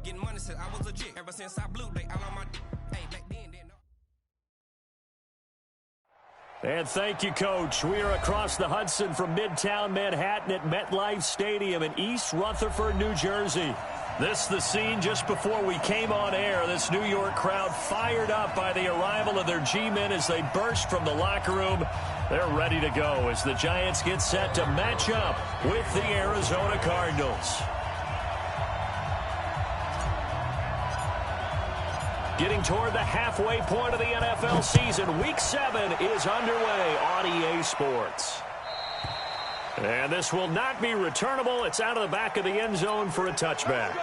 Getting money since I was legit. Ever since I blew, they all on my hey, back then. And thank you, Coach. We are across the Hudson from Midtown Manhattan at MetLife Stadium in East Rutherford, New Jersey. This the scene just before we came on air. This New York crowd fired up by the arrival of their G-men as they burst from the locker room. They're ready to go as the Giants get set to match up with the Arizona Cardinals. Getting toward the halfway point of the NFL season, Week 7 is underway on EA Sports. And this will not be returnable. It's out of the back of the end zone for a touchback.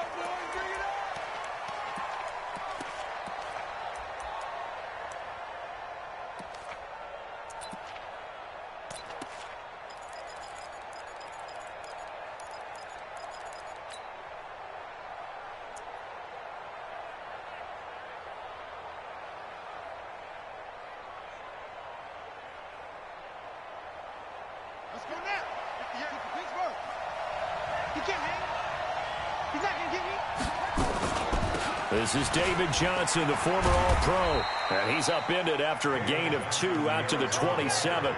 This is David Johnson, the former All-Pro, and he's upended after a gain of 2 out to the 27.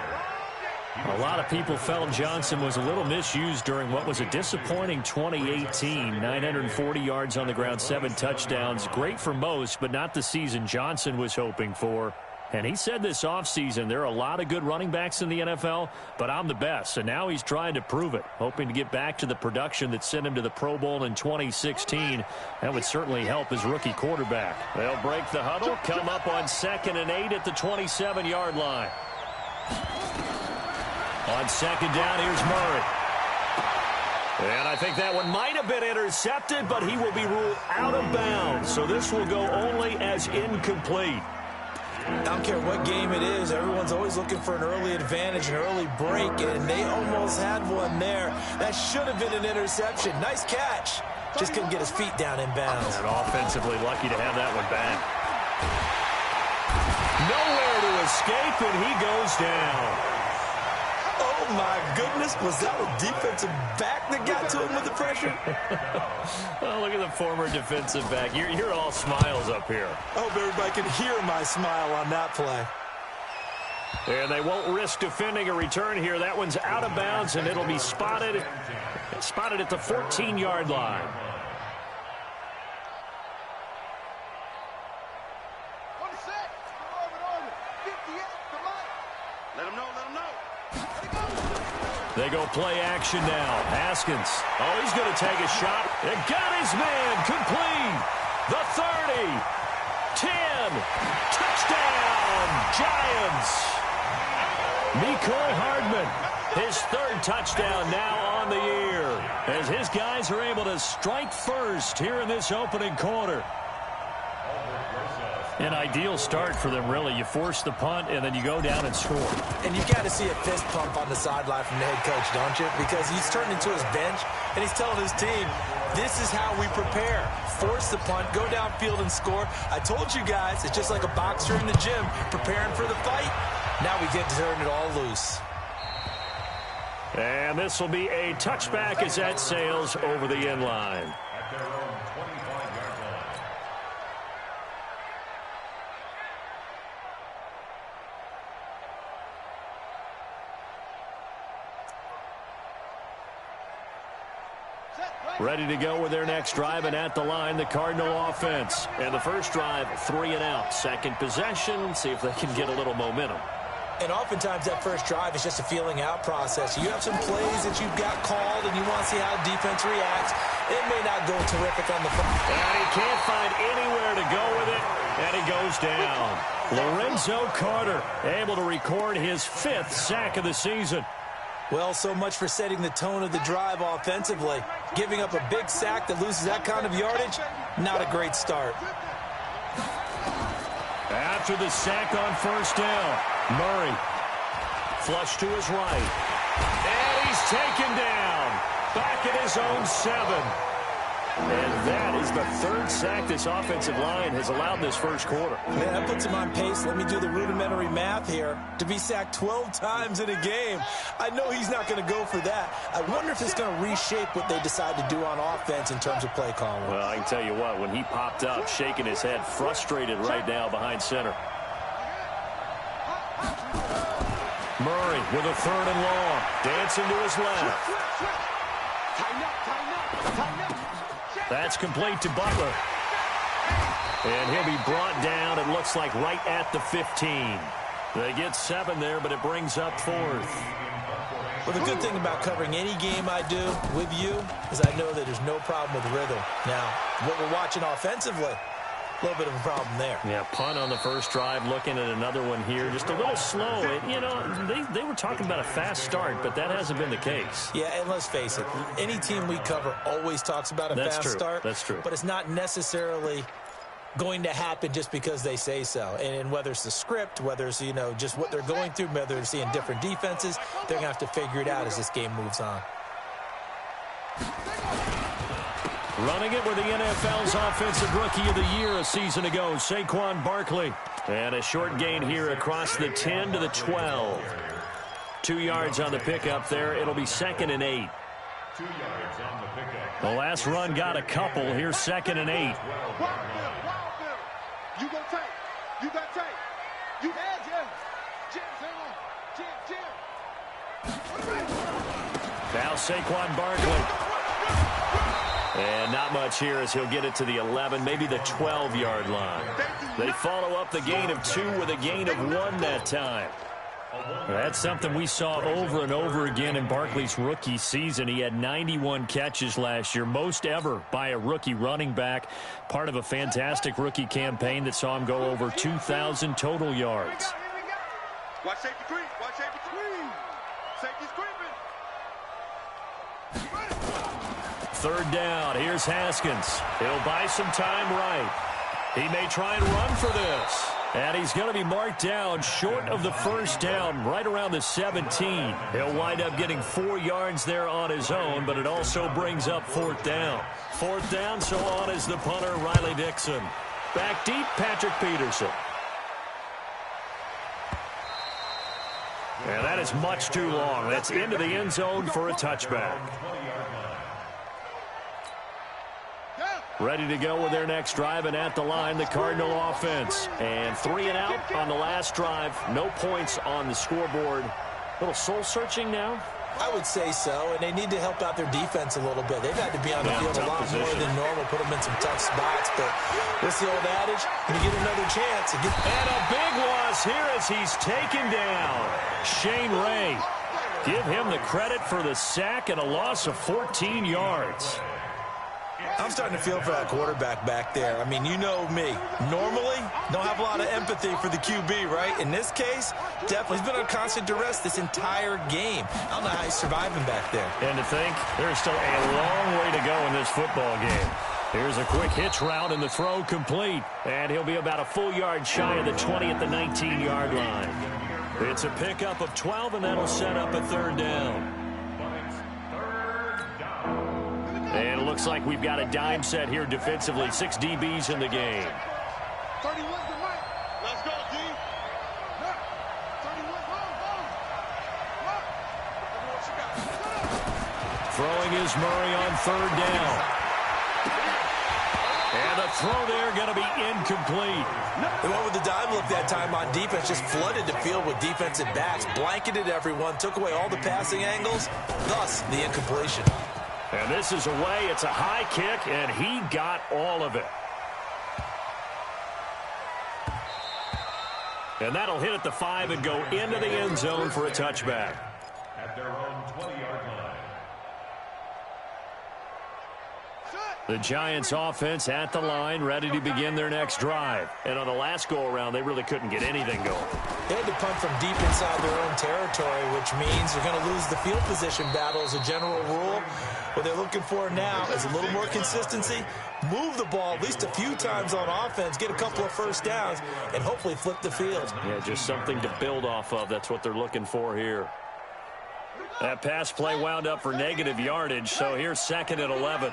A lot of people felt Johnson was a little misused during what was a disappointing 2018. 940 yards on the ground, 7 touchdowns. Great for most, but not the season Johnson was hoping for. And he said this offseason, there are a lot of good running backs in the NFL, but I'm the best. And now he's trying to prove it, hoping to get back to the production that sent him to the Pro Bowl in 2016. That would certainly help his rookie quarterback. They'll break the huddle, come up on 2nd and 8 at the 27-yard line. On 2nd down, here's Murray. And I think that one might have been intercepted, but he will be ruled out of bounds. So this will go only as incomplete. I don't care what game it is. Everyone's always looking for an early advantage, an early break, and they almost had one there. That should have been an interception. Nice catch. Just couldn't get his feet down in bounds. And offensively lucky to have that one back. Nowhere to escape, and he goes down. Oh, my goodness. Was that a defensive back that got to him with the pressure? Well, look at the former defensive back. You're all smiles up here. I hope everybody can hear my smile on that play. And they won't risk defending a return here. That one's out of bounds, and it'll be spotted at the 14-yard line. They go play action now. Haskins. Oh, he's going to take a shot. It got his man. Complete. The 30. 10. Touchdown. Giants. Mecole Hardman. His 3rd touchdown now on the year. As his guys are able to strike first here in this opening quarter. An ideal start for them, really. You force the punt, and then you go down and score. And you've got to see a fist pump on the sideline from the head coach, don't you? Because he's turned into his bench, and he's telling his team, this is how we prepare. Force the punt, go downfield and score. I told you guys, it's just like a boxer in the gym preparing for the fight. Now we get to turn it all loose. And this will be a touchback as that sails over the end line. Ready to go with their next drive, and at the line, the Cardinal offense. And the first drive, 3 and out. Second possession, see if they can get a little momentum. And oftentimes that first drive is just a feeling out process. You have some plays that you've got called, and you want to see how defense reacts. It may not go terrific on the front. And he can't find anywhere to go with it, and he goes down. Lorenzo Carter able to record his 5th sack of the season. Well, so much for setting the tone of the drive offensively. Giving up a big sack that loses that kind of yardage, not a great start. After the sack on first down, Murray flush to his right. And he's taken down back at his own 7. And that is the third sack this offensive line has allowed this first quarter. Man, that puts him on pace. Let me do the rudimentary math here. To be sacked 12 times in a game, I know he's not going to go for that. I wonder if it's going to reshape what they decide to do on offense in terms of play calling. Well, I can tell you what, when he popped up, shaking his head, frustrated right now behind center. Murray with a 3rd and long. Dancing to his left. That's complete to Butler. And he'll be brought down, it looks like, right at the 15. They get 7 there, but it brings up 4th. Well, the good thing about covering any game I do with you is I know that there's no problem with rhythm. Now, what we're watching offensively, a little bit of a problem there. Yeah, punt on the first drive, looking at another one here. Just a little slow. You know, they were talking about a fast start, but that hasn't been the case. Yeah, and let's face it, any team we cover always talks about a fast start. That's true. But it's not necessarily going to happen just because they say so. And whether it's the script, whether it's, you know, just what they're going through, whether they're seeing different defenses, they're going to have to figure it out as this game moves on. Running it with the NFL's Offensive Rookie of the Year a season ago, Saquon Barkley. And a short gain here across the 10 to the 12. 2 yards on the pickup there. It'll be 2nd and 8. 2 yards on the pickup. The last run got a couple. Here's 2nd and 8. You go take. You got take. You had Jim. Now Saquon Barkley. And not much here as he'll get it to the 11, maybe the 12-yard line. They follow up the gain of 2 with a gain of 1 that time. That's something we saw over and over again in Barkley's rookie season. He had 91 catches last year, most ever by a rookie running back, part of a fantastic rookie campaign that saw him go over 2,000 total yards. Watch safety creep. Watch safety creep. Safety's creeping. 3rd down. Here's Haskins. He'll buy some time right. He may try and run for this. And he's going to be marked down short of the first down, right around the 17. He'll wind up getting 4 yards there on his own, but it also brings up 4th down. 4th down, so on is the punter, Riley Dixon. Back deep, Patrick Peterson. And that is much too long. That's into the end zone for a touchback. Ready to go with their next drive, and at the line, the Cardinal offense. And 3 and out on the last drive. No points on the scoreboard. A little soul-searching now? I would say so, and they need to help out their defense a little bit. They've had to be on the field a lot more than normal, put them in some tough spots. But what's the old adage? When you get another chance. And a big loss here as he's taken down. Shane Ray. Give him the credit for the sack and a loss of 14 yards. I'm starting to feel for that quarterback back there. I mean, you know me. Normally, don't have a lot of empathy for the QB, right? In this case, definitely. He's been on constant duress this entire game. I don't know how he's surviving back there. And to think, there's still a long way to go in this football game. Here's a quick hitch route, and the throw complete. And he'll be about a full yard shy of the 20 at the 19-yard line. It's a pickup of 12, and that'll set up a 3rd down. And it looks like we've got a dime set here defensively. 6 DBs in the game. 31 to Mike. Let's go, D. 31. Throwing is Murray on 3rd down. And the throw there going to be incomplete. They went with the dime look that time on defense. Just flooded the field with defensive backs. Blanketed everyone. Took away all the passing angles. Thus, the incompletion. And this is away. It's a high kick, and he got all of it. And that'll hit at the 5 and go into the end zone for a touchback. At their own 20-yard line. The Giants offense at the line, ready to begin their next drive. And on the last go-around, they really couldn't get anything going. They had to punt from deep inside their own territory, which means they're going to lose the field position battle as a general rule. What they're looking for now is a little more consistency, move the ball at least a few times on offense, get a couple of first downs, and hopefully flip the field. Yeah, just something to build off of. That's what they're looking for here. That pass play wound up for negative yardage, so here's 2nd and 11.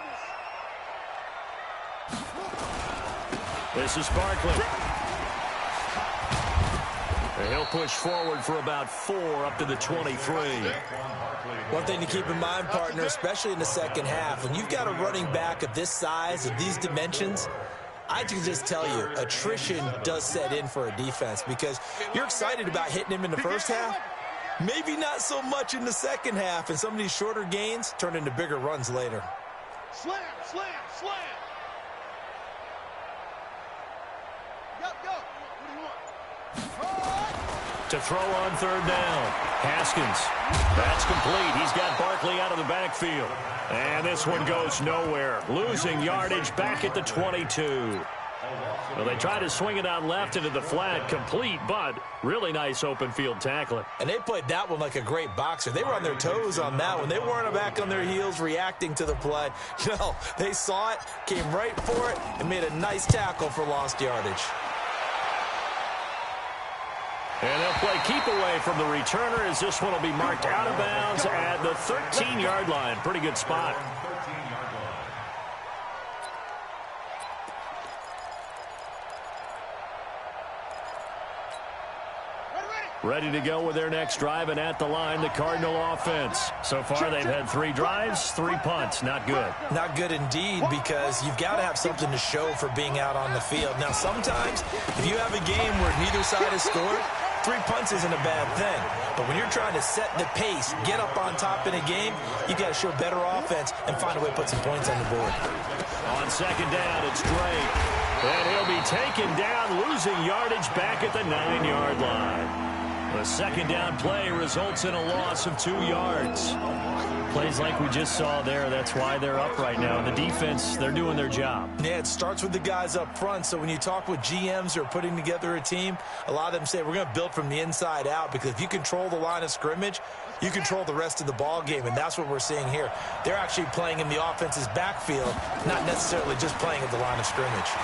This is Barkley. And he'll push forward for about 4 up to the 23. One thing to keep in mind, partner, especially in the second half, when you've got a running back of this size, of these dimensions, I can just tell you, attrition does set in for a defense because you're excited about hitting him in the first half. Maybe not so much in the second half, and some of these shorter gains turn into bigger runs later. Slam, slam, slam. Go. What do you want? To throw on third down. Haskins. That's complete. He's got Barkley out of the backfield. And this one goes nowhere. Losing yardage back at the 22. Well, they try to swing it out left into the flat. Complete, but really nice open field tackling. And they played that one like a great boxer. They were on their toes on that one. They weren't back on their heels reacting to the play. No, they saw it, came right for it, and made a nice tackle for lost yardage. And they'll play keep away from the returner as this one will be marked out of bounds at the 13-yard line. Pretty good spot. Ready to go with their next drive, and at the line, the Cardinal offense. So far, they've had 3 drives, 3 punts. Not good. Not good indeed, because you've got to have something to show for being out on the field. Now, sometimes, if you have a game where neither side has scored, 3 punts isn't a bad thing. But when you're trying to set the pace, get up on top in a game, you've got to show better offense and find a way to put some points on the board. On second down, it's Drake. And he'll be taken down, losing yardage back at the 9-yard line. The second down play results in a loss of 2 yards. Plays like we just saw there, that's why they're up right now. The defense, they're doing their job. Yeah, it starts with the guys up front. So when you talk with GMs who are putting together a team, a lot of them say we're going to build from the inside out, because if you control the line of scrimmage, you control the rest of the ball game, and that's what we're seeing here. They're actually playing in the offense's backfield, not necessarily just playing at the line of scrimmage.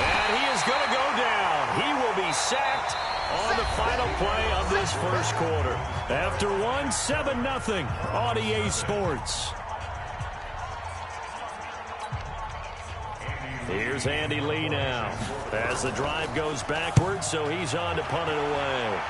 And he is going to go down. He will be sacked on the final play of this first quarter. After 7-0 on EA Sports. Here's Andy Lee now. As the drive goes backwards, so he's on to punt it away.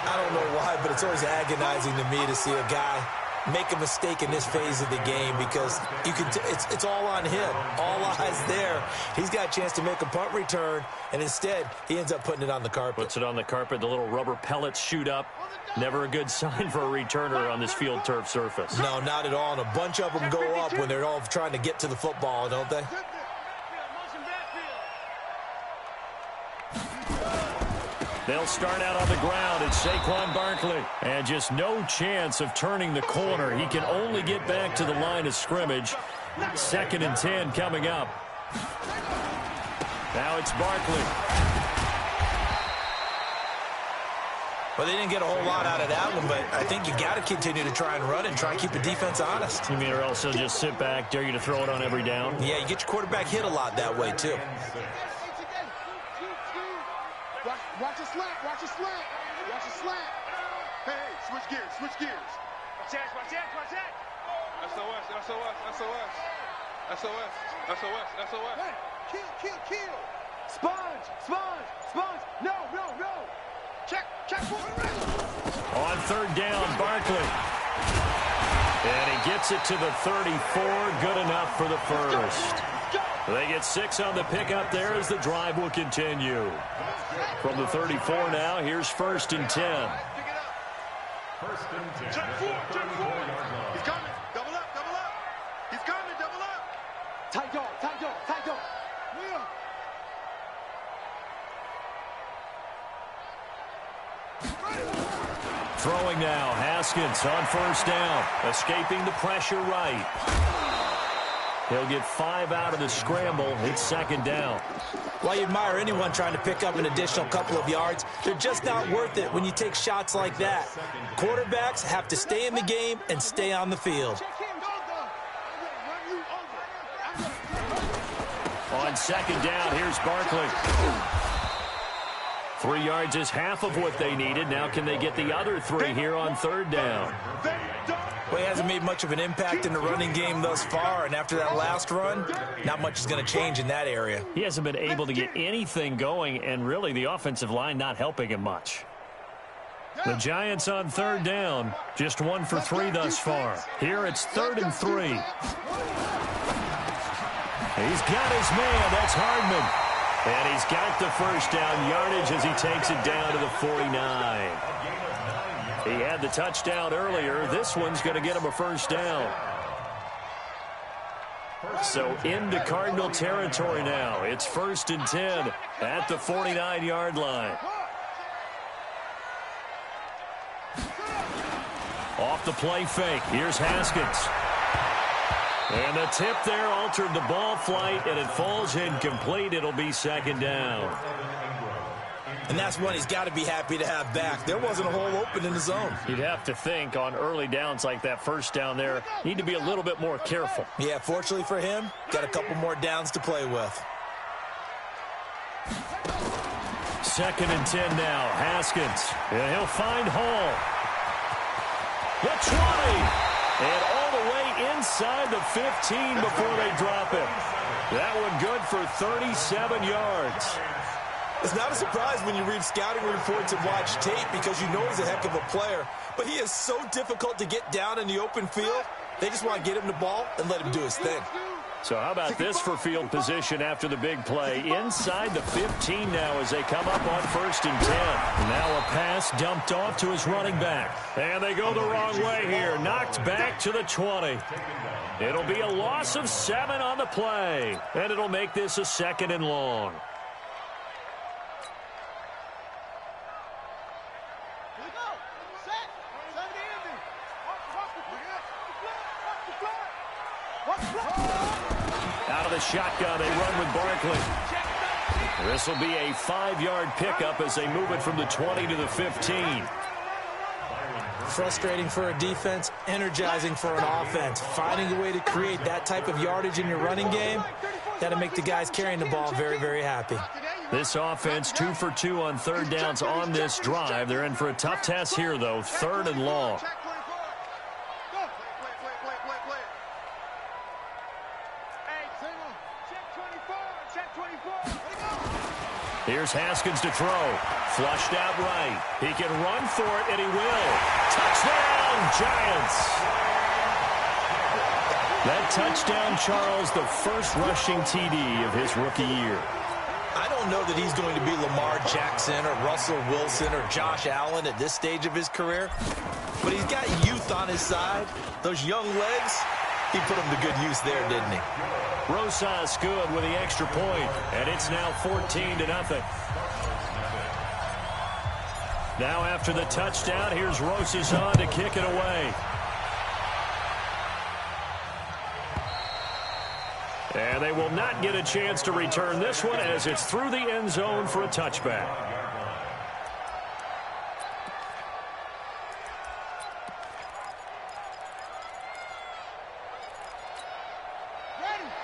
I don't know why, but it's always agonizing to me to see a guy make a mistake in this phase of the game, because you can it's all on him. All eyes there. He's got a chance to make a punt return, and instead he ends up putting it on the carpet. Puts it on the carpet. The little rubber pellets shoot up. Never a good sign for a returner on this field turf surface. No, not at all. And a bunch of them go up when they're all trying to get to the football, don't they? They'll start out on the ground. It's Saquon Barkley. And just no chance of turning the corner. He can only get back to the line of scrimmage. 2nd and 10 coming up. Now it's Barkley. Well, they didn't get a whole lot out of that one, but I think you got to continue to try and run and try and keep the defense honest. You mean, or else they'll just sit back, dare you to throw it on every down? Yeah, you get your quarterback hit a lot that way, too. Watch a slant, watch a slant, watch a slant. Hey, switch gears, switch gears. Watch that. SOS, SOS, SOS. SOS, SOS, SOS. Hey, kill. Sponge. No. Check forward. On third down, Barkley. And he gets it to the 34. Good enough for the first. They get 6 on the pickup there as the drive will continue. From the 34 now, here's 1st and 10. 1st and 10. Check four. He's coming. Double up. He's coming, double up. Tight dog. Will. Throwing now, Haskins on 1st down. Escaping the pressure right. He'll get 5 out of the scramble. It's 2nd down. While you admire anyone trying to pick up an additional couple of yards, they're just not worth it when you take shots like that. Quarterbacks have to stay in the game and stay on the field. On 2nd down, here's Barkley. 3 yards is half of what they needed. Now can they get the other 3 here on third down? Well, he hasn't made much of an impact in the running game thus far, and after that last run, not much is going to change in that area. He hasn't been able to get anything going, and really the offensive line not helping him much. The Giants on third down, just 1 for 3 thus far. Here it's 3rd and 3. He's got his man, that's Hardman. And he's got the first down yardage as he takes it down to the 49. He had the touchdown earlier. This one's going to get him a first down. So into Cardinal territory now. It's 1st and 10 at the 49-yard line. Off the play fake. Here's Haskins. And the tip there altered the ball flight, and it falls incomplete. It'll be 2nd down. And that's one he's got to be happy to have back. There wasn't a hole open in the zone. You'd have to think on early downs like that first down there, need to be a little bit more careful. Yeah, fortunately for him, got a couple more downs to play with. 2nd and 10 now. Haskins. And he'll find Hall. The 20. And all the way inside the 15 before they drop him. That one good for 37 yards. It's not a surprise when you read scouting reports and watch tape because you know he's a heck of a player. But he is so difficult to get down in the open field. They just want to get him the ball and let him do his thing. So how about this for field position after the big play? Inside the 15 now as they come up on 1st and 10. Now a pass dumped off to his running back. And they go the wrong way here. Knocked back to the 20. It'll be a loss of 7 on the play. And it'll make this a 2nd and long. Out of the shotgun, they run with Barkley. This will be a 5-yard pickup as they move it from the 20 to the 15. Frustrating for a defense, energizing for an offense. Finding a way to create that type of yardage in your running game, got to make the guys carrying the ball very, very happy. This offense 2 for 2 on third downs on this drive. They're in for a tough test here, though. 3rd and long. Here's Haskins to throw. Flushed out right. He can run for it, and he will. Touchdown, Giants. That touchdown, Charles, the first rushing TD of his rookie year. I don't know that he's going to be Lamar Jackson or Russell Wilson or Josh Allen at this stage of his career, but he's got youth on his side. Those young legs, he put them to good use there, didn't he? Rosas good with the extra point, and it's now 14-0. Now after the touchdown, here's Rosas on to kick it away. And they will not get a chance to return this one as it's through the end zone for a touchback.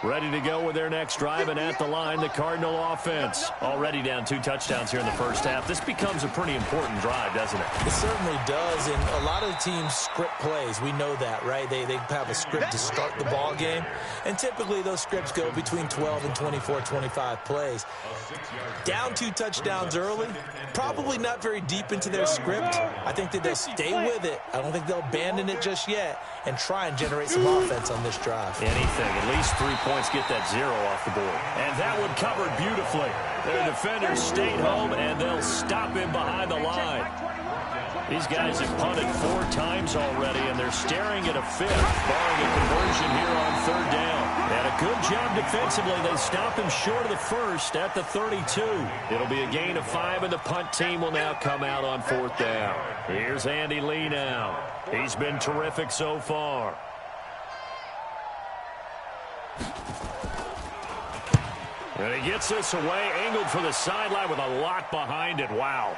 Ready to go with their next drive, and at the line, the Cardinal offense. Already down 2 touchdowns here in the first half. This becomes a pretty important drive, doesn't it? It certainly does, and a lot of the teams script plays. We know that, right? They have a script to start the ball game, and typically those scripts go between 12 and 24, 25 plays. Down 2 touchdowns early, probably not very deep into their script. I think that they'll stay with it. I don't think they'll abandon it just yet and try and generate some offense on this drive. Anything, at least 3 points, get that 0 off the board. And that one covered beautifully. Their defenders stayed home, and they'll stop him behind the line. These guys have punted 4 times already, and they're staring at a 5th, barring a conversion here on 3rd down. And a good job defensively. They stop him short of the 1st at the 32. It'll be a gain of 5, and the punt team will now come out on 4th down. Here's Andy Lee now. He's been terrific so far. And he gets this away, angled for the sideline with a lot behind it. Wow.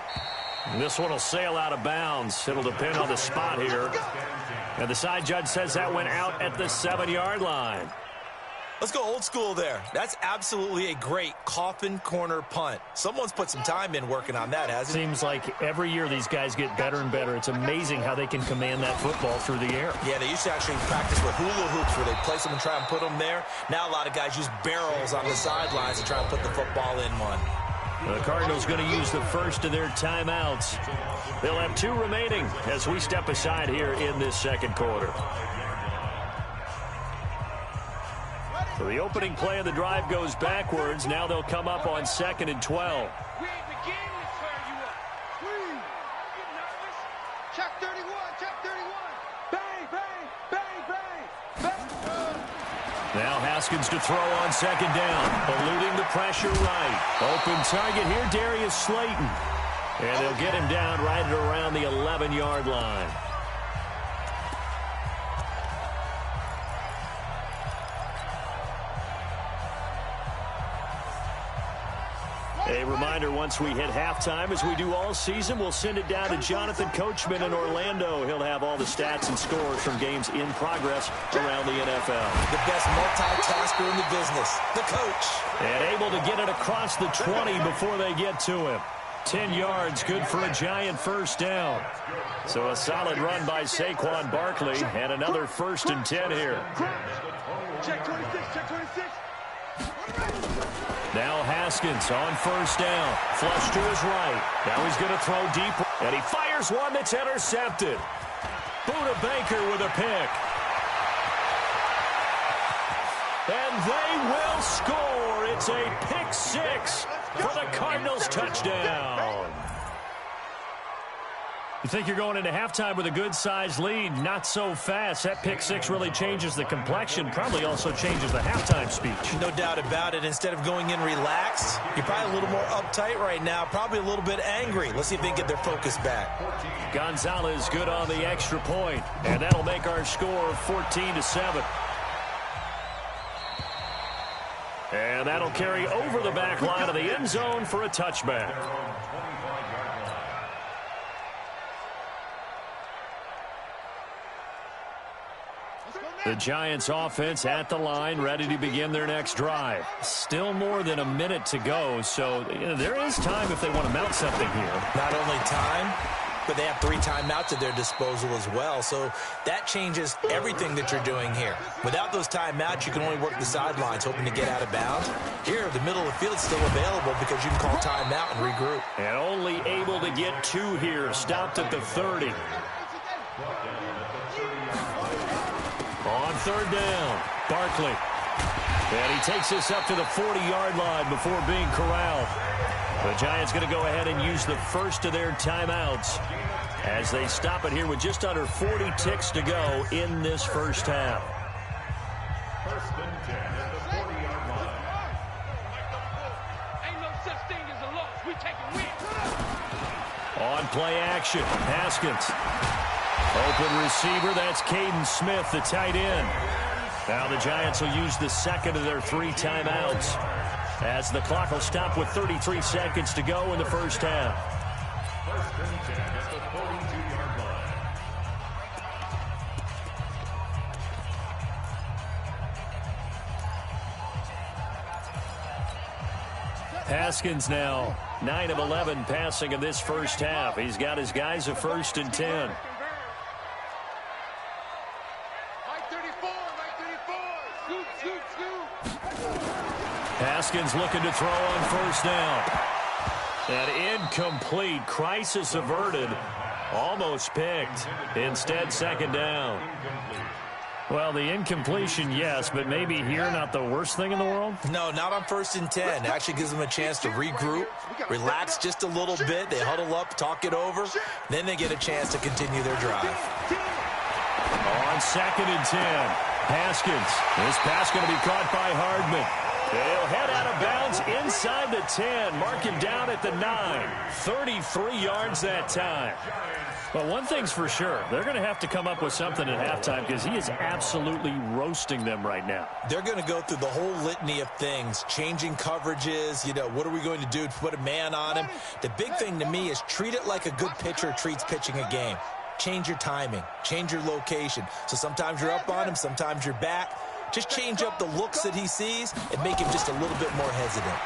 And this one will sail out of bounds. It'll depend on the spot here. And the side judge says that went out at the 7-yard line. Let's go old school there. That's absolutely a great coffin corner punt. Someone's put some time in working on that, hasn't it? Seems like every year these guys get better and better. It's amazing how they can command that football through the air. Yeah, they used to actually practice with hula hoops where they place them and try and put them there. Now a lot of guys use barrels on the sidelines to try and put the football in one. The Cardinals going to use the first of their timeouts. They'll have 2 remaining as we step aside here in this second quarter. So the opening play of the drive goes backwards. Now they'll come up on 2nd and 12. We ain't beginning to turn you up. Please. You nervous? Check 31, check 31. Bang, bang, bang, bang, bang. Now Haskins to throw on 2nd down. Eluding the pressure right. Open target here, Darius Slayton. And they'll get him down right at around the 11-yard line. A reminder, once we hit halftime, as we do all season, we'll send it down to Jonathan Coachman in Orlando. He'll have all the stats and scores from games in progress around the NFL. The best multitasker in the business, the coach. And able to get it across the 20 before they get to him. 10 yards, good for a giant first down. So a solid run by Saquon Barkley, and another 1st and 10 here. Check 26, check 26. Now Haskins on 1st down. Flush to his right. Now he's going to throw deep. And he fires one that's intercepted. Buda Baker with a pick. And they will score. It's a pick 6 for the Cardinals touchdown. You think you're going into halftime with a good-sized lead? Not so fast. That pick 6 really changes the complexion, probably also changes the halftime speech. No doubt about it. Instead of going in relaxed, you're probably a little more uptight right now, probably a little bit angry. Let's see if they can get their focus back. Gonzalez good on the extra point, and that'll make our score 14-7. And that'll carry over the back line of the end zone for a touchback. The Giants offense at the line, ready to begin their next drive. Still more than a minute to go, so there is time if they want to mount something here. Not only time, but they have 3 timeouts at their disposal as well, so that changes everything that you're doing here. Without those timeouts, you can only work the sidelines, hoping to get out of bounds. Here, the middle of the field is still available because you can call timeout and regroup. And only able to get 2 here, stopped at the 30. On 3rd down, Barkley. And he takes this up to the 40-yard line before being corralled. The Giants going to go ahead and use the first of their timeouts as they stop it here with just under 40 ticks to go in this first half. 1st and 10 at the 40-yard line. Ain't no such thing as a loss. We take a win. On play action, Haskins. Open receiver, that's Caden Smith, the tight end. Now the Giants will use the 2nd of their 3 timeouts as the clock will stop with 33 seconds to go in the first half. 1st and 10 at the 42-yard line. Haskins now 9 of 11 passing in this first half. He's got his guys a 1st and 10. Haskins looking to throw on 1st down. An incomplete. Crisis averted. Almost picked. Instead, 2nd down. Well, the incompletion, yes, but maybe here not the worst thing in the world? No, not on 1st and 10. It actually gives them a chance to regroup, relax just a little bit. They huddle up, talk it over. Then they get a chance to continue their drive. On 2nd and 10, Haskins. This pass going to be caught by Hardman. They'll head out of bounds inside the 10. Mark him down at the 9. 33 yards that time. But one thing's for sure. They're going to have to come up with something at halftime because he is absolutely roasting them right now. They're going to go through the whole litany of things, changing coverages. You know, what are we going to do to put a man on him? The big thing to me is treat it like a good pitcher treats pitching a game. Change your timing. Change your location. So sometimes you're up on him, sometimes you're back. Just change up the looks that he sees and make him just a little bit more hesitant.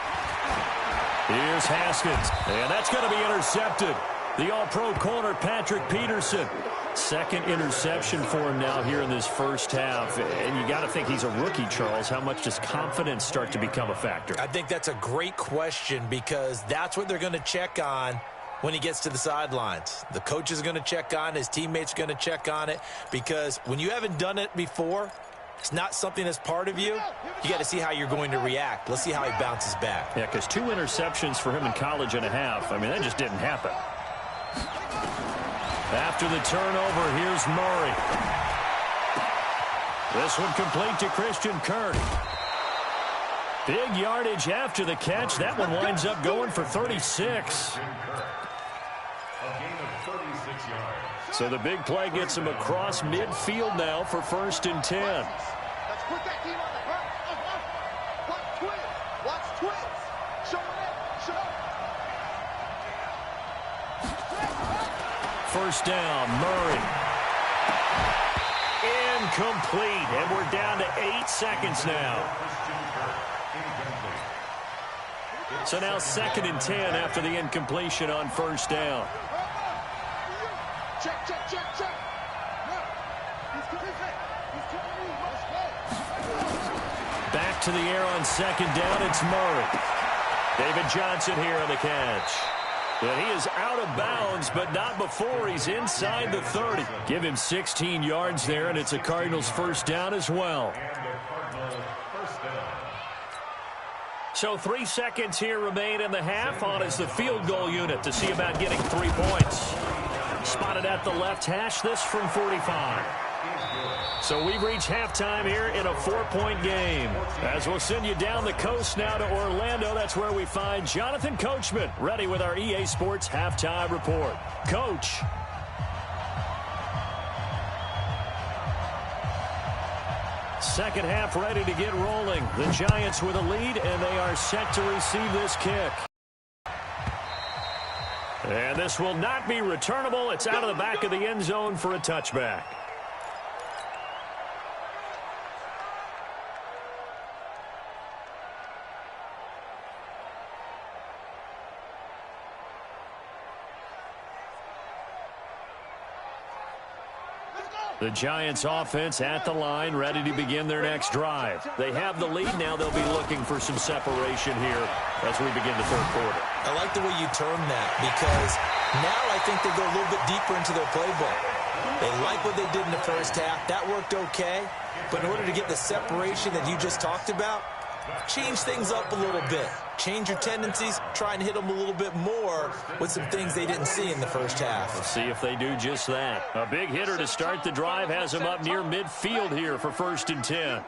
Here's Haskins, and that's going to be intercepted. The All-Pro corner, Patrick Peterson. Second interception for him now here in this first half. And you got to think he's a rookie, Charles. How much does confidence start to become a factor? I think that's a great question because that's what they're going to check on when he gets to the sidelines. The coach is going to check on it. His teammates are going to check on it because when you haven't done it before, it's not something that's part of you. You got to see how you're going to react. Let's see how he bounces back. Yeah, because 2 interceptions for him in college and a half. I mean, that just didn't happen. After the turnover, here's Murray. This one complete to Christian Kirk. Big yardage after the catch. That one winds up going for 36. So the big play gets him across midfield now for 1st and 10. Let's put that team on the ground. Watch twins. Watch twins. Show it. Show it. First down, Murray. Incomplete, and we're down to 8 seconds now. So now 2nd and 10 after the incompletion on 1st down. Check, check, check, check. Back to the air on 2nd down, it's Murray. David Johnson here on the catch. And he is out of bounds, but not before he's inside the 30. Give him 16 yards there, and it's a Cardinals first down as well. So 3 seconds here remain in the half. On is the field goal unit to see about getting 3 points. Spotted at the left hash, this from 45. So we've reached halftime here in a 4-point game. As we'll send you down the coast now to Orlando, that's where we find Jonathan Coachman, ready with our EA Sports Halftime Report. Coach. Second half ready to get rolling. The Giants with a lead, and they are set to receive this kick. And this will not be returnable. It's out of the back of the end zone for a touchback. The Giants offense at the line, ready to begin their next drive. They have the lead now. They'll be looking for some separation here as we begin the 3rd quarter. I like the way you term that because now I think they go a little bit deeper into their playbook. They like what they did in the first half. That worked okay. But in order to get the separation that you just talked about, change things up a little bit. Change your tendencies. Try and hit them a little bit more with some things they didn't see in the first half. Let's see if they do just that. A big hitter to start the drive has him up near midfield here for 1st and 10.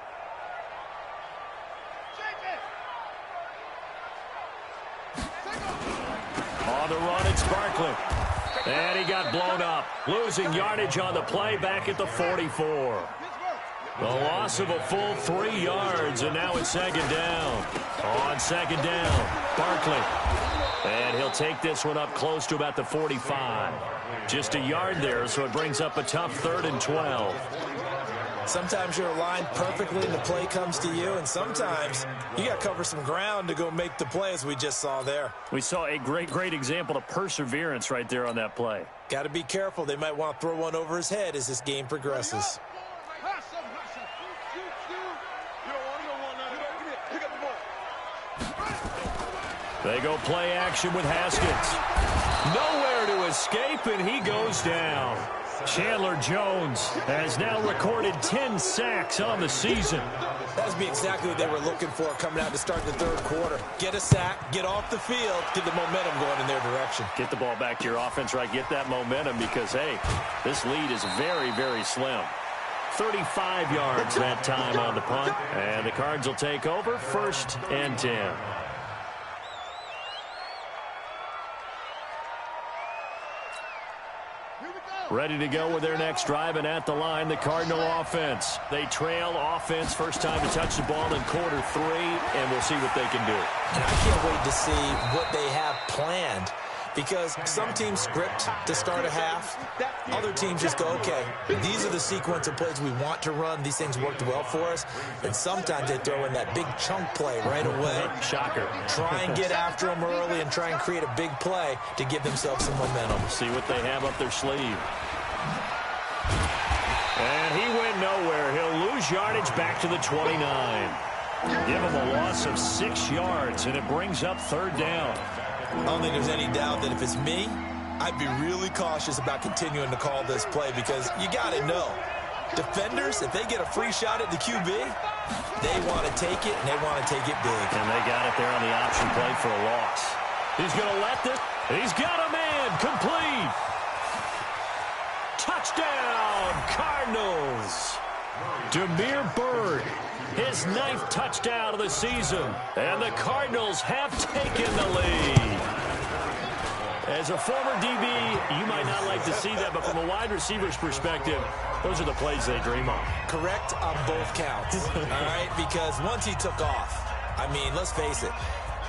On the run, it's Barkley. And he got blown up. Losing yardage on the play back at the 44. The loss of a full 3 yards, and now it's 2nd down. On 2nd down, Barkley. And he'll take this one up close to about the 45. Just a yard there, so it brings up a tough 3rd and 12. Sometimes you're aligned perfectly and the play comes to you, and sometimes you got to cover some ground to go make the play, as we just saw there. We saw a great example of perseverance right there on that play. Got to be careful. They might want to throw one over his head as this game progresses. They go play action with Haskins. Nowhere to escape, and he goes down. Chandler Jones has now recorded 10 sacks on the season. That would be exactly what they were looking for coming out to start the 3rd quarter. Get a sack, get off the field, get the momentum going in their direction. Get the ball back to your offense, right? Get that momentum because, hey, this lead is very slim. 35 yards that time on the punt, and the Cards will take over 1st and 10. Ready to go with their next drive, and at the line, the Cardinal offense. They trail offense, first time to touch the ball in quarter 3, and we'll see what they can do. And I can't wait to see what they have planned. Because some teams script to start a half. Other teams just go, okay, these are the sequence of plays we want to run. These things worked well for us. And sometimes they throw in that big chunk play right away. Shocker. Try and get after them early and try and create a big play to give themselves some momentum. See what they have up their sleeve. And he went nowhere. He'll lose yardage back to the 29. Give him a loss of 6 yards, and it brings up 3rd down. I don't think there's any doubt that if it's me, I'd be really cautious about continuing to call this play because you got to know, defenders, if they get a free shot at the QB, they want to take it, and they want to take it big. And they got it there on the option play for a loss. He's going to let this. He's got a man complete. Touchdown, Cardinals. Demir Bird, his 9th touchdown of the season. And the Cardinals have taken the lead. As a former DB, you might not like to see that, but from a wide receiver's perspective, those are the plays they dream of. Correct on both counts, all right? Because once he took off, I mean, let's face it,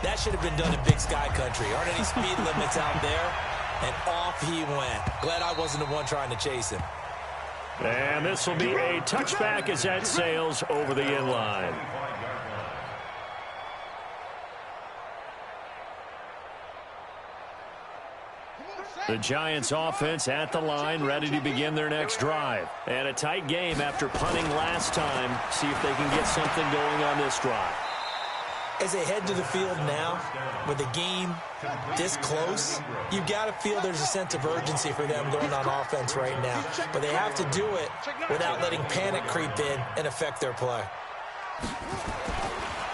that should have been done in Big Sky Country. Aren't any speed limits out there? And off he went. Glad I wasn't the one trying to chase him. And this will be a touchback as that sails over the end line. The Giants offense at the line, ready to begin their next drive. And a tight game after punting last time. See if they can get something going on this drive. As they head to the field now, with the game this close, you got to feel there's a sense of urgency for them going on offense right now. But they have to do it without letting panic creep in and affect their play.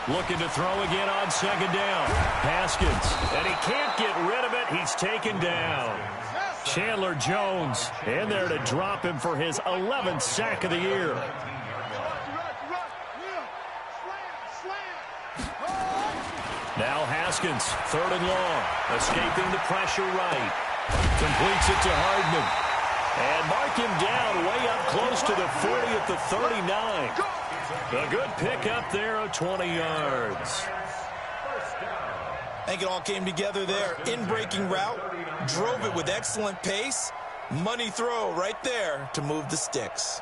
Looking to throw again on 2nd down. Haskins, and he can't get rid of it. He's taken down. Chandler Jones in there to drop him for his 11th sack of the year. Now Haskins, 3rd and long, escaping the pressure right. Completes it to Hardman. And mark him down way up close to the 40 at the 39. A good pickup there of 20 yards. I think it all came together there. In-breaking route, drove it with excellent pace. Money throw right there to move the sticks.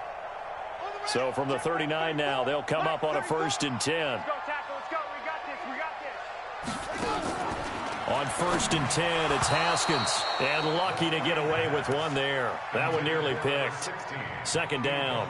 So from the 39 now, they'll come up on a 1st and 10. On 1st and 10, it's Haskins. And lucky to get away with one there. That one nearly picked. 2nd down.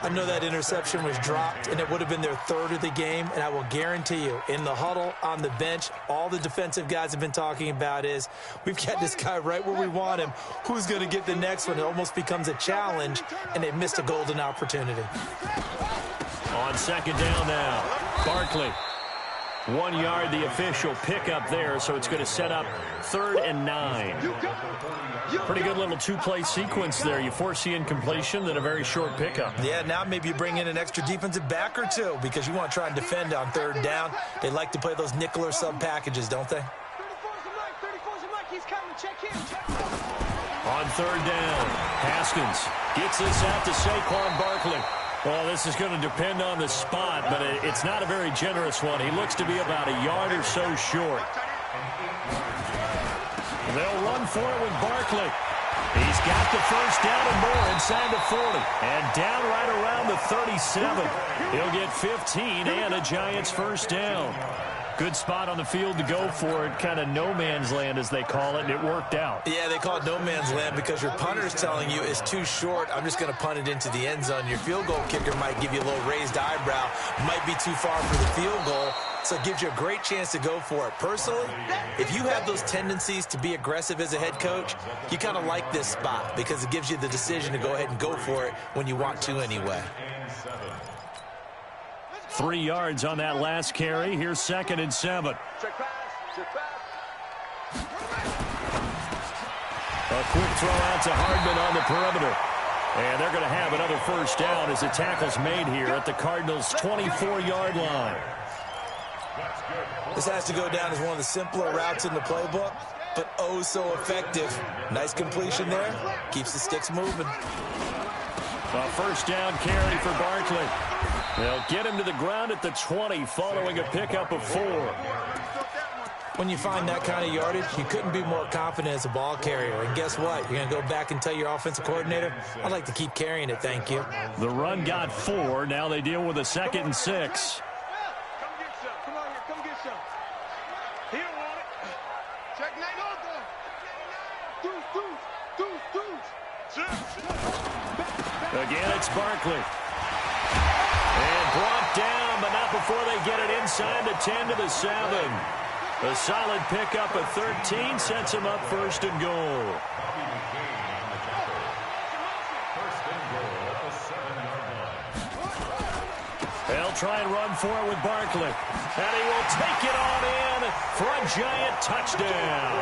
I know that interception was dropped, and it would have been their 3rd of the game. And I will guarantee you, in the huddle, on the bench, all the defensive guys have been talking about is, we've got this guy right where we want him. Who's going to get the next one? It almost becomes a challenge, and they missed a golden opportunity. On 2nd down now, Barkley. 1 yard, the official pickup there, so it's going to set up 3rd and 9. Pretty good little 2-play sequence there. You force the incompletion, then a very short pickup. Yeah, now maybe you bring in an extra defensive back or two because you want to try and defend on 3rd down. They like to play those nickel or sub packages, don't they? On 3rd down, Haskins gets this out to Saquon Barkley. Well, this is going to depend on the spot, but it's not a very generous one. He looks to be about a yard or so short. They'll run for it with Barkley. He's got the 1st down and more inside the 40. And down right around the 37. He'll get 15 and a Giants 1st down. Good spot on the field to go for it, kind of no man's land as they call it, and it worked out. Yeah, they call it no man's land because your punter's telling you it's too short. I'm just going to punt it into the end zone. Your field goal kicker might give you a little raised eyebrow, might be too far for the field goal, so it gives you a great chance to go for it. Personally, if you have those tendencies to be aggressive as a head coach, you kind of like this spot because it gives you the decision to go ahead and go for it when you want to anyway. 3 yards on that last carry. Here's 2nd and 7. A quick throw out to Hardman on the perimeter. And they're going to have another 1st down as the tackle's made here at the Cardinals' 24-yard line. This has to go down as one of the simpler routes in the playbook, but oh so effective. Nice completion there. Keeps the sticks moving. A 1st down carry for Barkley. They'll get him to the ground at the 20 following a pickup of 4. When you find that kind of yardage, you couldn't be more confident as a ball carrier. And guess what? You're going to go back and tell your offensive coordinator, I'd like to keep carrying it, thank you. The run got 4. Now they deal with a 2nd and 6. Come get some. Come on here. Come get some. He don't want it. Check 9 on them. Deuce. Again, it's Barkley. And brought down, but not before they get it inside the 10 to the 7. A solid pickup of 13 sets him up 1st and goal. They'll try and run for it with Barkley. And he will take it on in for a giant touchdown.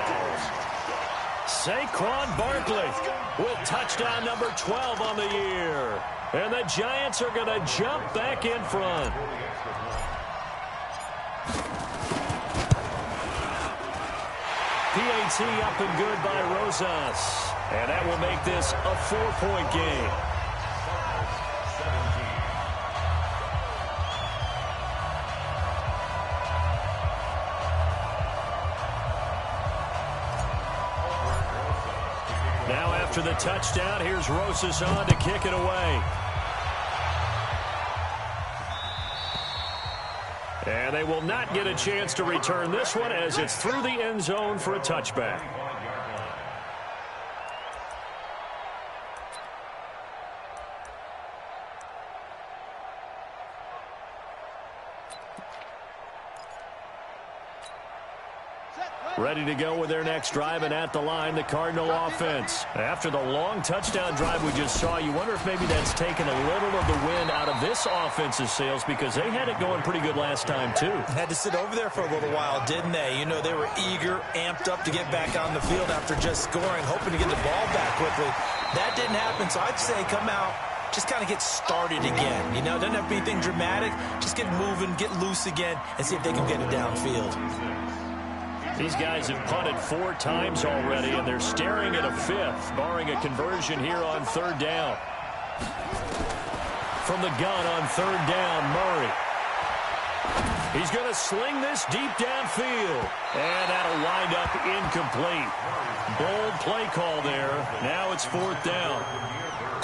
Saquon Barkley with touchdown number 12 on the year. And the Giants are going to jump back in front. PAT up and good by Rosas. And that will make this a 4-point game. Now after the touchdown, here's Rosas on to kick it away. And they will not get a chance to return this one as it's through the end zone for a touchback. Ready to go with their next drive, and at the line, the Cardinal offense. After the long touchdown drive we just saw, you wonder if maybe that's taken a little of the wind out of this offense's sails, because they had it going pretty good last time, too. Had to sit over there for a little while, didn't they? You know, they were eager, amped up to get back on the field after just scoring, hoping to get the ball back quickly. That didn't happen, so I'd say come out, just kind of get started again. You know, doesn't have to be anything dramatic. Just get moving, get loose again, and see if they can get it downfield. These guys have punted 4 times already, and they're staring at a 5th, barring a conversion here on 3rd down. From the gun on 3rd down, Murray. He's going to sling this deep downfield, and that'll wind up incomplete. Bold play call there. Now it's 4th down.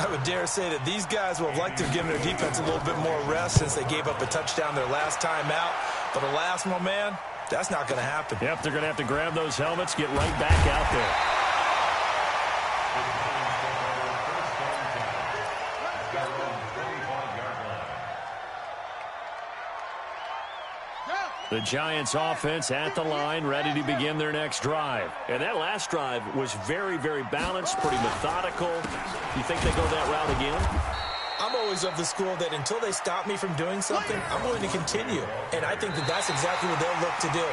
I would dare say that these guys would have liked to have given their defense a little bit more rest since they gave up a touchdown their last time out. But alas, my man, that's not going to happen. Yep, they're going to have to grab those helmets, get right back out there. The Giants offense at the line, ready to begin their next drive. And that last drive was very, very balanced, pretty methodical. You think they go that route again? I'm always of the school that until they stop me from doing something, I'm going to continue. And I think that that's exactly what they'll look to do.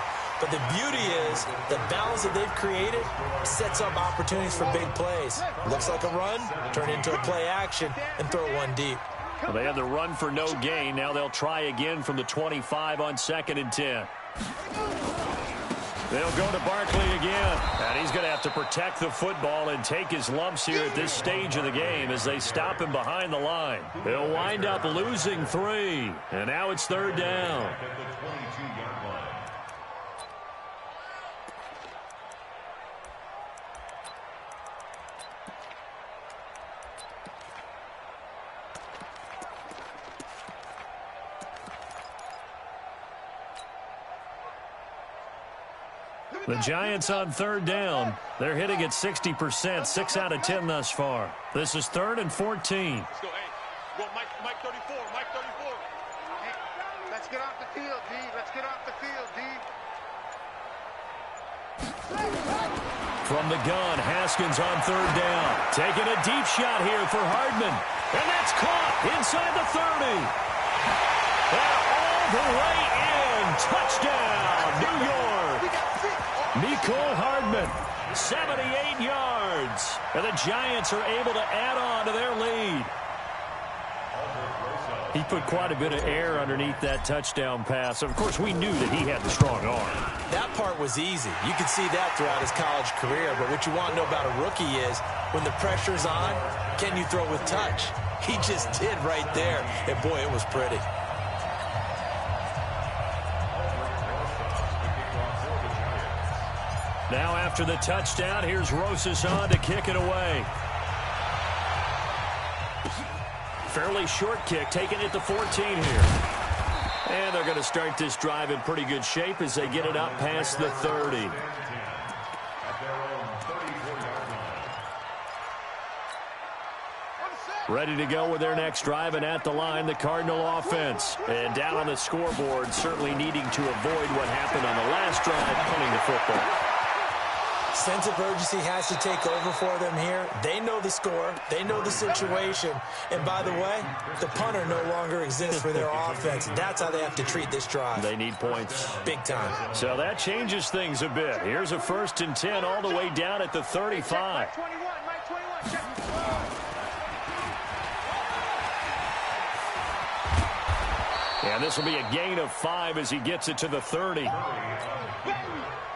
But the beauty is the balance that they've created sets up opportunities for big plays. Looks like a run, turn into a play action, and throw one deep. Well, they had the run for no gain. Now they'll try again from the 25 on 2nd and 10. They'll go to Barkley again. And he's going to have to protect the football and take his lumps here at this stage of the game as they stop him behind the line. They'll wind up losing 3. And now it's 3rd down. The Giants on 3rd down. They're hitting at 60%, 6 out of 10 thus far. This is 3rd and 14. Let's go, hey. Go, Mike 34, Mike 34. Hey, let's get off the field, D. Let's get off the field, D. From the gun, Haskins on 3rd down. Taking a deep shot here for Hardman. And that's caught inside the 30. And all the way in. Touchdown, New York. Mecole Hardman, 78 yards. And the Giants are able to add on to their lead. He put quite a bit of air underneath that touchdown pass. Of course, we knew that he had the strong arm. That part was easy. You could see that throughout his college career. But what you want to know about a rookie is when the pressure's on, can you throw with touch? He just did right there. And, boy, it was pretty. Now after the touchdown, here's Rosas on to kick it away. Fairly short kick, taking it to 14 here. And they're going to start this drive in pretty good shape as they get it up past the 30. Ready to go with their next drive, and at the line, the Cardinal offense. And down on the scoreboard, certainly needing to avoid what happened on the last drive, punting the football. Sense of urgency has to take over for them here. They know the score. They know the situation. And by the way, the punter no longer exists for their offense. That's how they have to treat this drive. They need points. Big time. So that changes things a bit. Here's a 1st and 10 all the way down at the 35. And this will be a gain of 5 as he gets it to the 30.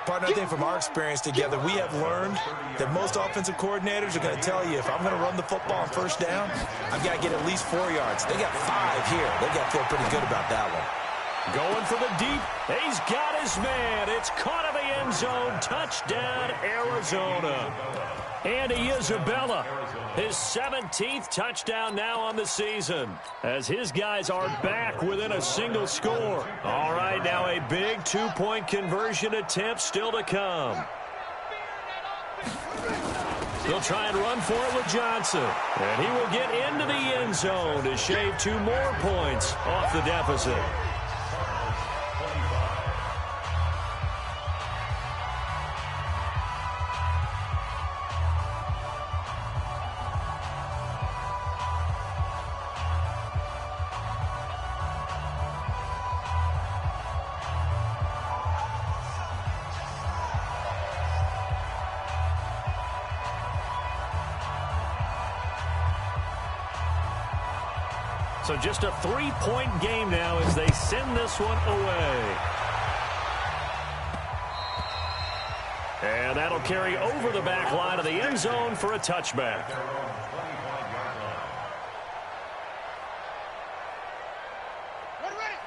Partner, I think from our experience together, we have learned that most offensive coordinators are going to tell you, if I'm going to run the football on 1st down, I've got to get at least 4 yards. They got 5 here. They got to feel pretty good about that one. Going for the deep. He's got his man. It's caught in the end zone. Touchdown, Arizona. Andy Isabella, his 17th touchdown now on the season, as his guys are back within a single score. All right, now a big 2-point conversion attempt still to come. They'll try and run for it with Johnson, and he will get into the end zone to shave 2 more points off the deficit. So just a 3-point game now as they send this one away. And that'll carry over the back line of the end zone for a touchback.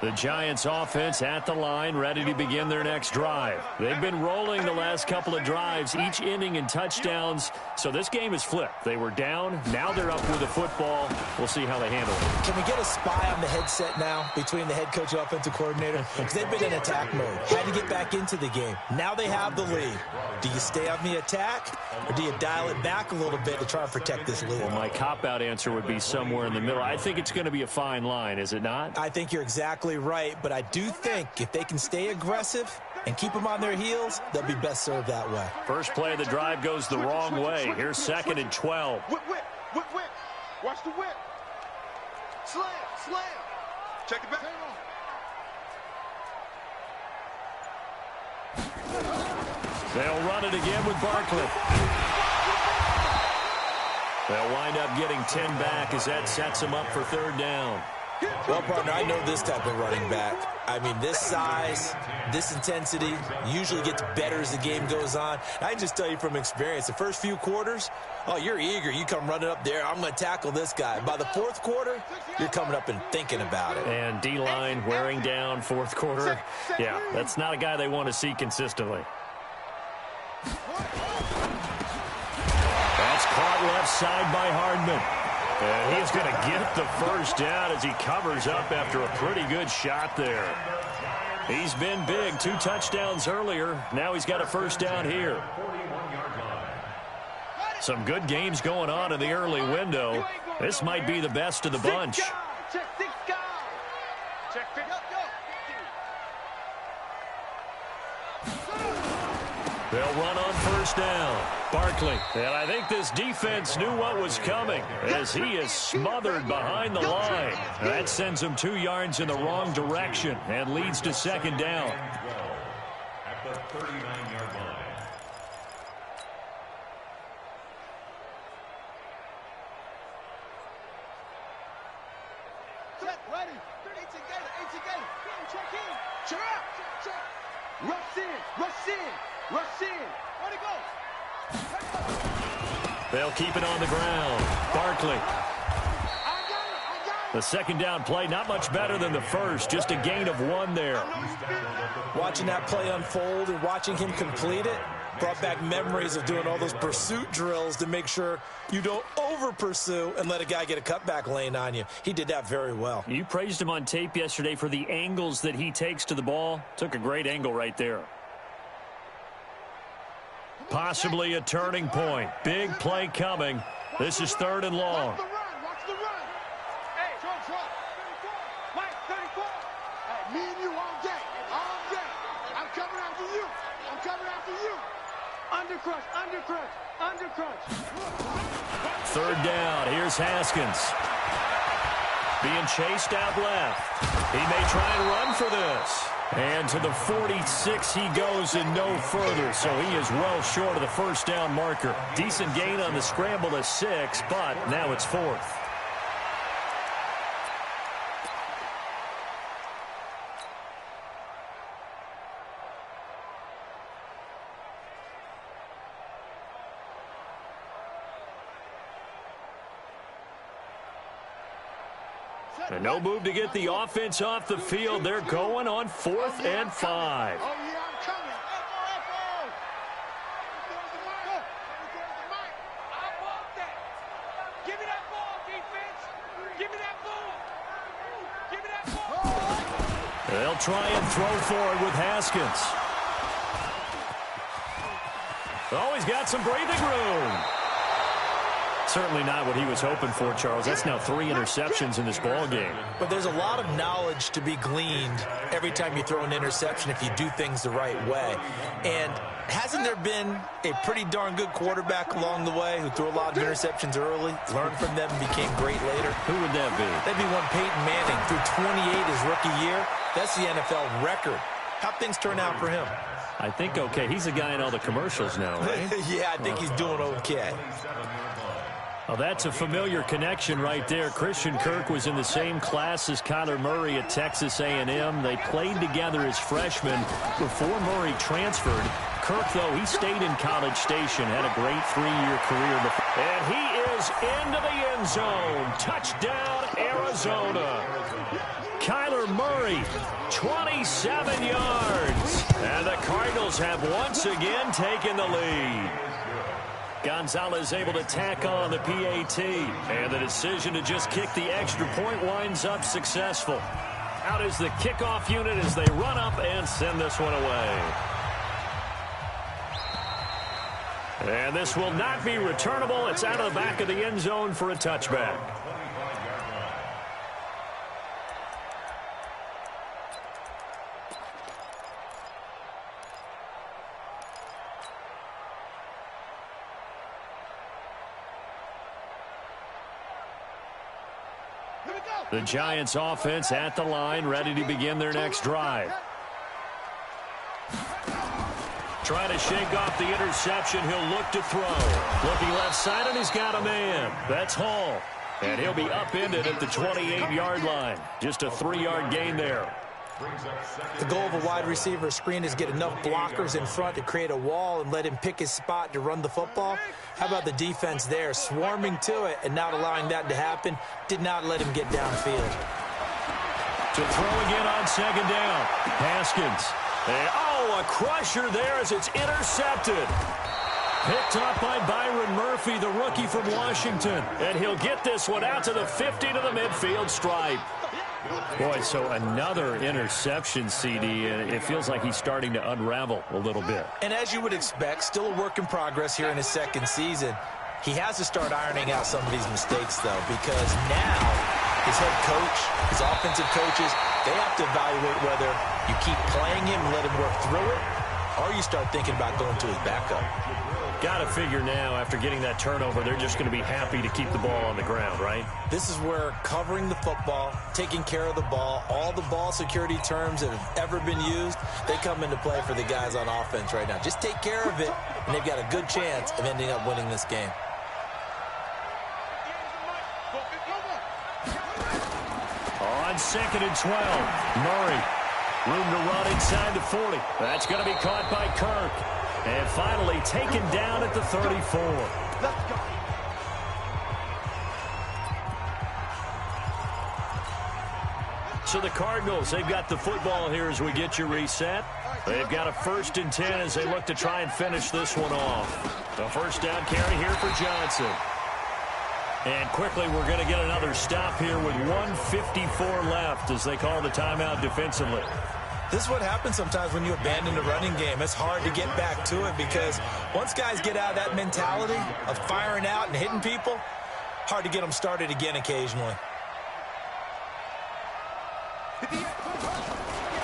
The Giants offense at the line, ready to begin their next drive. They've been rolling the last couple of drives, each ending in touchdowns. So this game is flipped. They were down. Now they're up with the football. We'll see how they handle it. Can we get a spy on the headset now between the head coach and offensive coordinator? Because they've been in attack mode. Had to get back into the game. Now they have the lead. Do you stay on the attack, or do you dial it back a little bit to try and protect this lead? Well, my cop-out answer would be somewhere in the middle. I think it's going to be a fine line, is it not? I think you're exactly right, but I do think if they can stay aggressive and keep them on their heels, they'll be best served that way. First play of the drive goes the wrong way. Here's 2nd and 12. Whip. Watch the whip. Slam. Check it back. They'll run it again with Barkley. They'll wind up getting 10 back as that sets them up for 3rd down. Well, partner, I know this type of running back. I mean, this size, this intensity usually gets better as the game goes on. I can just tell you from experience, the first few quarters, oh, you're eager. You come running up there, I'm going to tackle this guy. By the 4th quarter, you're coming up and thinking about it. And D-line wearing down 4th quarter. Yeah, that's not a guy they want to see consistently. That's caught left side by Hardman. And he's going to get the 1st down as he covers up after a pretty good shot there. He's been big. 2 touchdowns earlier. Now he's got a 1st down here. Some good games going on in the early window. This might be the best of the bunch. They'll run on 1st down. Barkley. And I think this defense knew what was coming as he is smothered behind the line. That sends him 2 yards in the wrong direction and leads to 2nd down. At the 39-yard line. Ready. 8 together. Check in. Check out. Rush in. Where'd it go? They'll keep it on the ground. Barkley. The 2nd down play, not much better than the first. Just a gain of 1 there. Watching that play unfold and watching him complete it, Brought back memories of doing all those pursuit drills to make sure you don't over-pursue and let a guy get a cutback lane on you. He did that very well. You praised him on tape yesterday for the angles that he takes to the ball. Took a great angle right there. Possibly a turning point. Big play coming. This is 3rd and long. Watch the run. Hey, Trump. Mike, 34. Hey, me and you all day. I'm coming after you. Undercrush. 3rd down. Here's Haskins. Being chased out left. He may try and run for this. And to the 46 he goes and no further, so he is well short of the first down marker. Decent gain on the scramble to 6, but now it's 4th. And no move to get the offense off the field. They're going on 4th and 5. Oh, yeah, I'm coming. I want that. Give me that ball, defense. Give me that ball. They'll try and throw for it with Haskins. Oh, he's got some breathing room. Certainly not what he was hoping for, Charles. That's now 3 interceptions in this ball game. But there's a lot of knowledge to be gleaned every time you throw an interception if you do things the right way. And hasn't there been a pretty darn good quarterback along the way who threw a lot of interceptions early, learned from them, and became great later? Who would that be? That'd be one Peyton Manning. Threw 28 his rookie year. That's the NFL record. How'd things turn out for him? I think okay. He's a guy in all the commercials now, right? Yeah, I think he's doing okay. Well, that's a familiar connection right there. Christian Kirk was in the same class as Kyler Murray at Texas A&M. They played together as freshmen before Murray transferred. Kirk, though, he stayed in College Station, had a great 3-year career before. And he is into the end zone. Touchdown, Arizona. Kyler Murray, 27 yards. And the Cardinals have once again taken the lead. Gonzalez able to tack on the PAT. And the decision to just kick the extra point winds up successful. Out is the kickoff unit as they run up and send this one away. And this will not be returnable. It's out of the back of the end zone for a touchback. The Giants offense at the line, ready to begin their next drive. Trying to shake off the interception. He'll look to throw. Looking left side, and he's got a man. That's Hall. And he'll be upended at the 28-yard line. Just a 3-yard gain there. The goal of a wide receiver screen is get enough blockers in front to create a wall and let him pick his spot to run the football. How about the defense there, swarming to it and not allowing that to happen? Did not let him get downfield. To throw again on 2nd down. Haskins. And, a crusher there as it's intercepted. Picked up by Byron Murphy, the rookie from Washington. And he'll get this one out to the 50 to the midfield stripe. Boy, so another interception, CD, and it feels like he's starting to unravel a little bit. And as you would expect, still a work in progress here in his 2nd season. He has to start ironing out some of these mistakes, though, because now his head coach, his offensive coaches, they have to evaluate whether you keep playing him and let him work through it, or you start thinking about going to his backup. Got to figure now, after getting that turnover, they're just going to be happy to keep the ball on the ground, right? This is where covering the football, taking care of the ball, all the ball security terms that have ever been used, they come into play for the guys on offense right now. Just take care of it, and they've got a good chance of ending up winning this game. On 2nd and 12, Murray. Room to run inside the 40. That's going to be caught by Kirk. And finally taken down at the 34. Let's go. So the Cardinals, they've got the football here as we get you reset. They've got a 1st and 10 as they look to try and finish this one off. The first down carry here for Johnson. And quickly we're going to get another stop here with 1:54 left as they call the timeout defensively. This is what happens sometimes when you abandon the running game. It's hard to get back to it because once guys get out of that mentality of firing out and hitting people, hard to get them started again occasionally.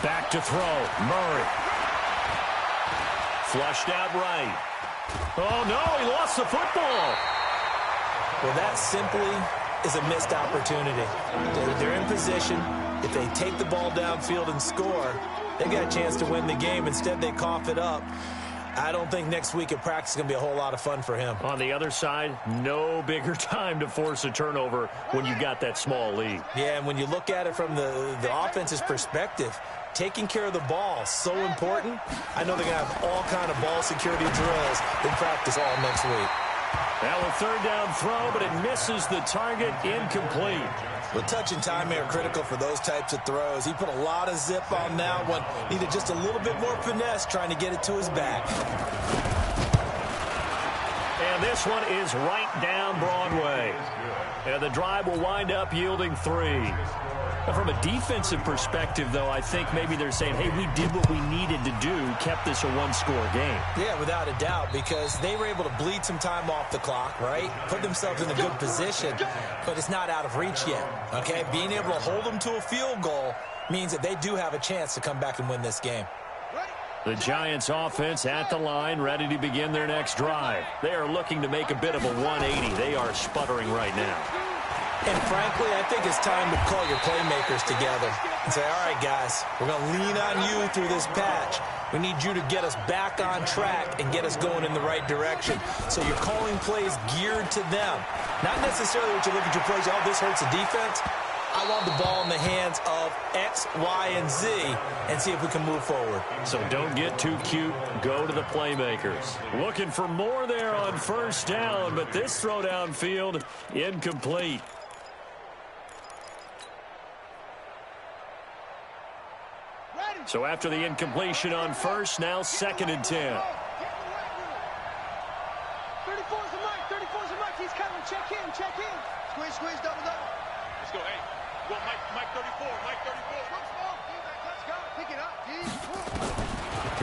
Back to throw. Murray. Flushed out right. Oh, no, he lost the football. Well, that simply is a missed opportunity. They're in position. If they take the ball downfield and score, they got a chance to win the game. Instead, they cough it up. I don't think next week at practice is going to be a whole lot of fun for him. On the other side, no bigger time to force a turnover when you've got that small lead. Yeah, and when you look at it from the offense's perspective, taking care of the ball, so important. I know they're going to have all kind of ball security drills in practice all next week. Now a 3rd down throw, but it misses the target, incomplete. Well, touch and time are critical for those types of throws. He put a lot of zip on that one. Needed just a little bit more finesse trying to get it to his back. And this one is right down Broadway. And the drive will wind up yielding 3. But from a defensive perspective, though, I think maybe they're saying, hey, we did what we needed to do, kept this a 1-score game. Yeah, without a doubt, because they were able to bleed some time off the clock, right? Put themselves in a good position, but it's not out of reach yet, okay? Being able to hold them to a field goal means that they do have a chance to come back and win this game. The Giants offense at the line, ready to begin their next drive. They are looking to make a bit of a 180. They are sputtering right now. And frankly, I think it's time to call your playmakers together and say, all right, guys, we're going to lean on you through this patch. We need you to get us back on track and get us going in the right direction. So you're calling plays geared to them. Not necessarily what you look at your plays, oh, this hurts the defense. I want the ball in the hands of X, Y, and Z and see if we can move forward. So don't get too cute. Go to the playmakers. Looking for more there on 1st down, but this throw downfield, incomplete. So after the incompletion on 1st, now 2nd and 10. 34's the mic. 34's the mic. He's coming. Check in. Check in. Squeeze, squeeze, double, double. Let's go. Hey, go, Mike 34. Mike 34. Let's go. Pick it up, D.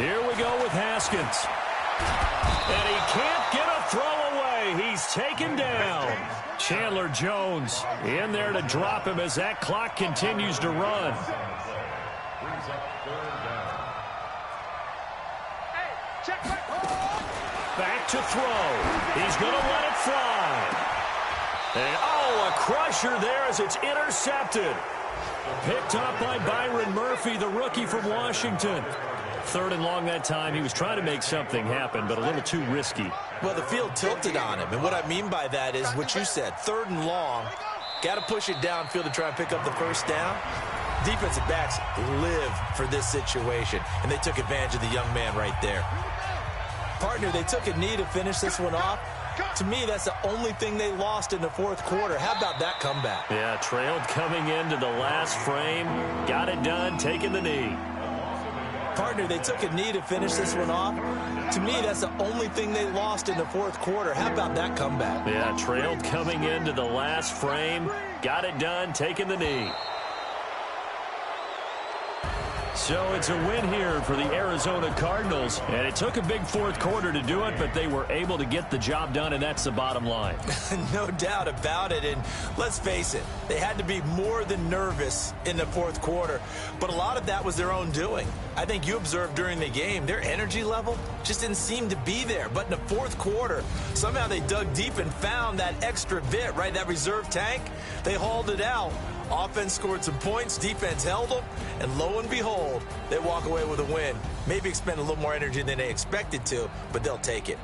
Here we go with Haskins. And he can't get a throw away. He's taken down. Chandler Jones in there to drop him as that clock continues to run. Back to throw. He's going to let it fly. And, oh, a crusher there as it's intercepted. Picked up by Byron Murphy, the rookie from Washington. 3rd and long that time. He was trying to make something happen, but a little too risky. Well, the field tilted on him, and what I mean by that is what you said, 3rd and long. Got to push it downfield to try and pick up the 1st down. Defensive backs live for this situation, and they took advantage of the young man right there. Partner, they took a knee to finish this one off. To me, that's the only thing they lost in the 4th quarter. How about that comeback? Yeah, trailed coming into the last frame. Got it done, taking the knee. Partner, they took a knee to finish this one off. To me, that's the only thing they lost in the 4th quarter. How about that comeback? Yeah, trailed coming into the last frame. Got it done, taking the knee. So it's a win here for the Arizona Cardinals, and it took a big 4th quarter to do it, but they were able to get the job done, and that's the bottom line. No doubt about it, and let's face it, they had to be more than nervous in the 4th quarter, but a lot of that was their own doing. I think you observed during the game, their energy level just didn't seem to be there, but in the 4th quarter, somehow they dug deep and found that extra bit, right, that reserve tank. They hauled it out. Offense scored some points, defense held them, and lo and behold, they walk away with a win. Maybe expend a little more energy than they expected to, but they'll take it.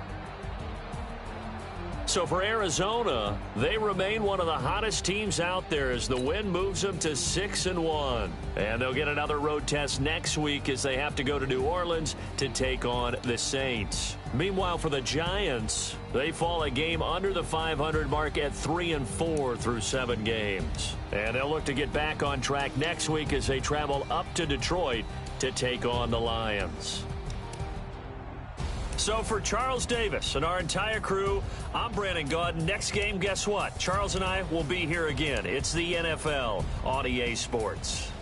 So for Arizona, they remain one of the hottest teams out there as the win moves them to 6-1. And they'll get another road test next week as they have to go to New Orleans to take on the Saints. Meanwhile, for the Giants, they fall a game under the 500 mark at 3-4 through 7 games. And they'll look to get back on track next week as they travel up to Detroit to take on the Lions. So for Charles Davis and our entire crew, I'm Brandon Gaudin. Next game, guess what? Charles and I will be here again. It's the NFL on EA Sports.